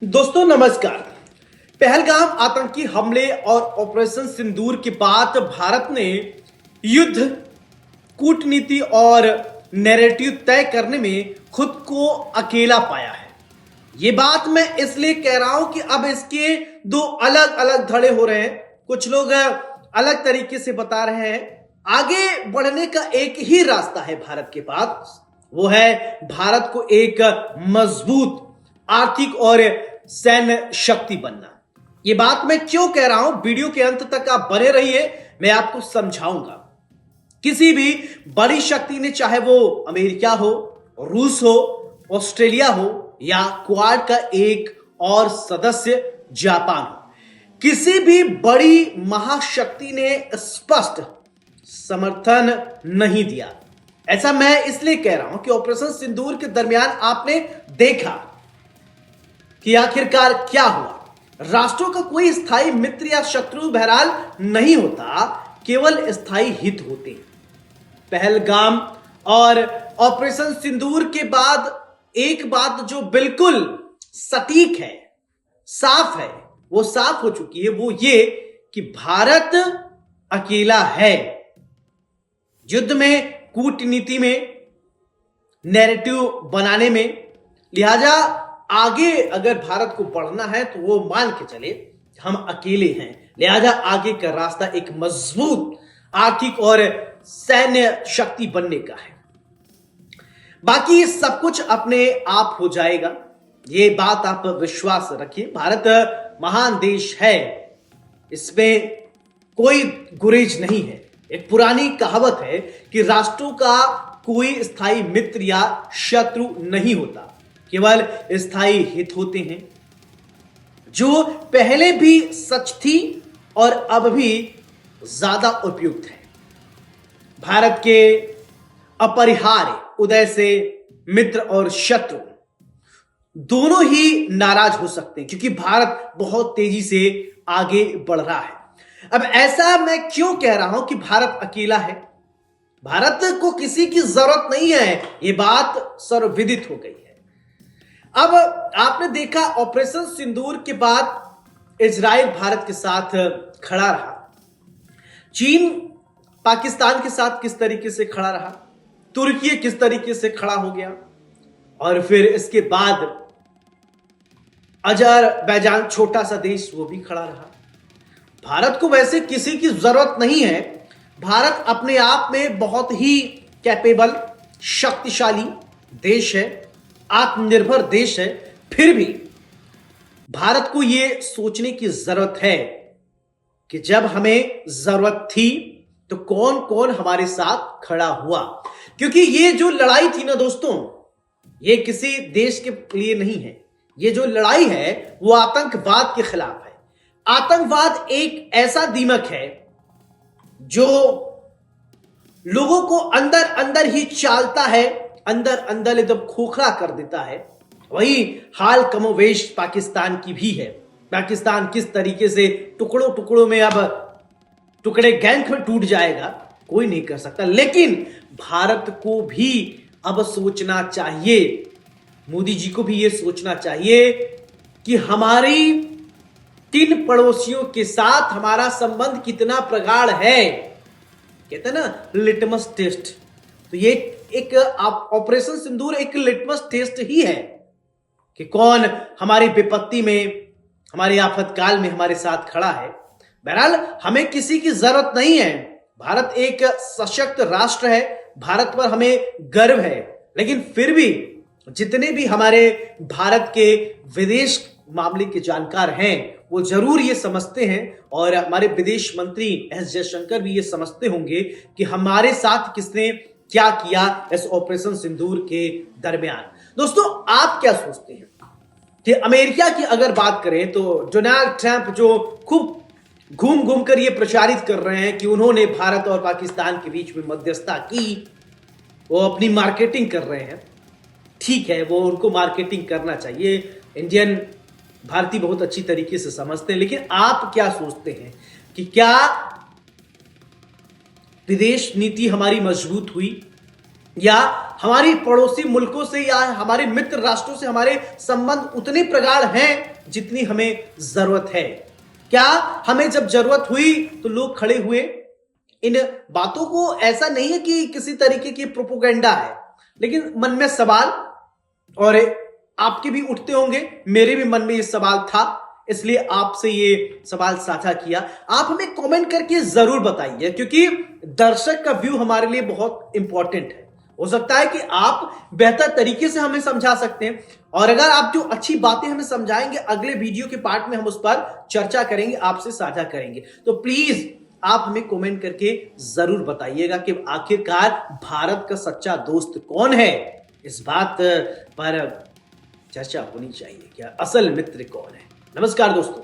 दोस्तों नमस्कार। पहलगाम आतंकी हमले और ऑपरेशन सिंदूर के बाद भारत ने युद्ध, कूटनीति और नैरेटिव तय करने में खुद को अकेला पाया है। ये बात मैं इसलिए कह रहा हूं कि अब इसके दो अलग अलग धड़े हो रहे हैं। कुछ लोग अलग तरीके से बता रहे हैं। आगे बढ़ने का एक ही रास्ता है भारत के पास, वो है भारत को एक मजबूत आर्थिक और सैन्य शक्ति बनना। यह बात मैं क्यों कह रहा हूं, वीडियो के अंत तक आप बने रहिए, मैं आपको समझाऊंगा। किसी भी बड़ी शक्ति ने, चाहे वो अमेरिका हो, रूस हो, ऑस्ट्रेलिया हो या क्वाड का एक और सदस्य जापान हो, किसी भी बड़ी महाशक्ति ने स्पष्ट समर्थन नहीं दिया। ऐसा मैं इसलिए कह रहा हूं कि ऑपरेशन सिंदूर के दरमियान आपने देखा कि आखिरकार क्या हुआ। राष्ट्रों का कोई स्थायी मित्र या शत्रु बहरहाल नहीं होता, केवल स्थायी हित होते हैं। पहलगाम और ऑपरेशन सिंदूर के बाद एक बात जो बिल्कुल सटीक है, साफ है, वो साफ हो चुकी है, वो ये कि भारत अकेला है। युद्ध में, कूटनीति में, नैरेटिव बनाने में। लिहाजा आगे अगर भारत को बढ़ना है तो वो मान के चले हम अकेले हैं। लिहाजा आगे का रास्ता एक मजबूत आर्थिक और सैन्य शक्ति बनने का है। बाकी सब कुछ अपने आप हो जाएगा, ये बात आप विश्वास रखिए। भारत महान देश है, इसमें कोई गुरेज नहीं है। एक पुरानी कहावत है कि राष्ट्रों का कोई स्थायी मित्र या शत्रु नहीं होता, केवल स्थायी हित होते हैं, जो पहले भी सच थी और अब भी ज्यादा उपयुक्त है। भारत के अपरिहार्य उदय से मित्र और शत्रु दोनों ही नाराज हो सकते हैं, क्योंकि भारत बहुत तेजी से आगे बढ़ रहा है। अब ऐसा मैं क्यों कह रहा हूं कि भारत अकेला है? भारत को किसी की जरूरत नहीं है, यह बात सर्वविदित हो गई है। अब आपने देखा ऑपरेशन सिंदूर के बाद इजराइल भारत के साथ खड़ा रहा, चीन पाकिस्तान के साथ किस तरीके से खड़ा रहा, तुर्की किस तरीके से खड़ा हो गया, और फिर इसके बाद अजरबैजान छोटा सा देश वो भी खड़ा रहा। भारत को वैसे किसी की जरूरत नहीं है। भारत अपने आप में बहुत ही कैपेबल, शक्तिशाली देश है, आत्मनिर्भर देश है। फिर भी भारत को यह सोचने की जरूरत है कि जब हमें जरूरत थी तो कौन कौन हमारे साथ खड़ा हुआ। क्योंकि ये जो लड़ाई थी ना दोस्तों, ये किसी देश के लिए नहीं है। ये जो लड़ाई है वो आतंकवाद के खिलाफ है। आतंकवाद एक ऐसा दीमक है जो लोगों को अंदर अंदर ही चालता है, अंदर अंदर एकदम खोखला कर देता है। वही हाल कमोवेश पाकिस्तान की भी है। पाकिस्तान किस तरीके से टुकड़ों टुकड़ों में, अब टुकड़े गैंग में टूट जाएगा कोई नहीं कर सकता। लेकिन भारत को भी अब सोचना चाहिए, मोदी जी को भी यह सोचना चाहिए कि हमारी 3 पड़ोसियों के साथ हमारा संबंध कितना प्रगाढ़ है। कहते हैं ना लिटमस टेस्ट, तो ये एक ऑपरेशन सिंदूर एक लिटमस टेस्ट ही है कि कौन हमारी विपत्ति में, हमारे आफतकाल में हमारे साथ खड़ा है। बहरहाल हमें किसी की जरूरत नहीं है। भारत एक सशक्त राष्ट्र है, भारत पर हमें गर्व है। लेकिन फिर भी जितने भी हमारे भारत के विदेश मामले के जानकार हैं वो जरूर ये समझते हैं, और हमारे विदेश मंत्री एस जयशंकर भी ये समझते होंगे कि हमारे साथ किसने क्या किया इस ऑपरेशन सिंदूर के दरमियान। दोस्तों आप क्या सोचते हैं कि अमेरिका की अगर बात करें तो डोनाल्ड ट्रंप जो खूब घूम घूम कर ये प्रचारित कर रहे हैं कि उन्होंने भारत और पाकिस्तान के बीच में मध्यस्थता की, वो अपनी मार्केटिंग कर रहे हैं। ठीक है, वो उनको मार्केटिंग करना चाहिए, इंडियन भारतीय बहुत अच्छी तरीके से समझते हैं। लेकिन आप क्या सोचते हैं कि क्या विदेश नीति हमारी मजबूत हुई? या हमारी पड़ोसी मुल्कों से या हमारे मित्र राष्ट्रों से हमारे संबंध उतने प्रगाढ़ हैं जितनी हमें जरूरत है? क्या हमें जब जरूरत हुई तो लोग खड़े हुए? इन बातों को ऐसा नहीं है कि किसी तरीके की प्रोपोगेंडा है, लेकिन मन में सवाल, और आपके भी उठते होंगे, मेरे भी मन में ये सवाल था, इसलिए आपसे ये सवाल साझा किया। आप हमें कमेंट करके जरूर बताइए, क्योंकि दर्शक का व्यू हमारे लिए बहुत इंपॉर्टेंट है। हो सकता है कि आप बेहतर तरीके से हमें समझा सकते हैं, और अगर आप जो अच्छी बातें हमें समझाएंगे, अगले वीडियो के पार्ट में हम उस पर चर्चा करेंगे, आपसे साझा करेंगे। तो प्लीज आप हमें कमेंट करके जरूर बताइएगा कि आखिरकार भारत का सच्चा दोस्त कौन है। इस बात पर चर्चा होनी चाहिए, क्या असल मित्र कौन है। नमस्कार दोस्तों।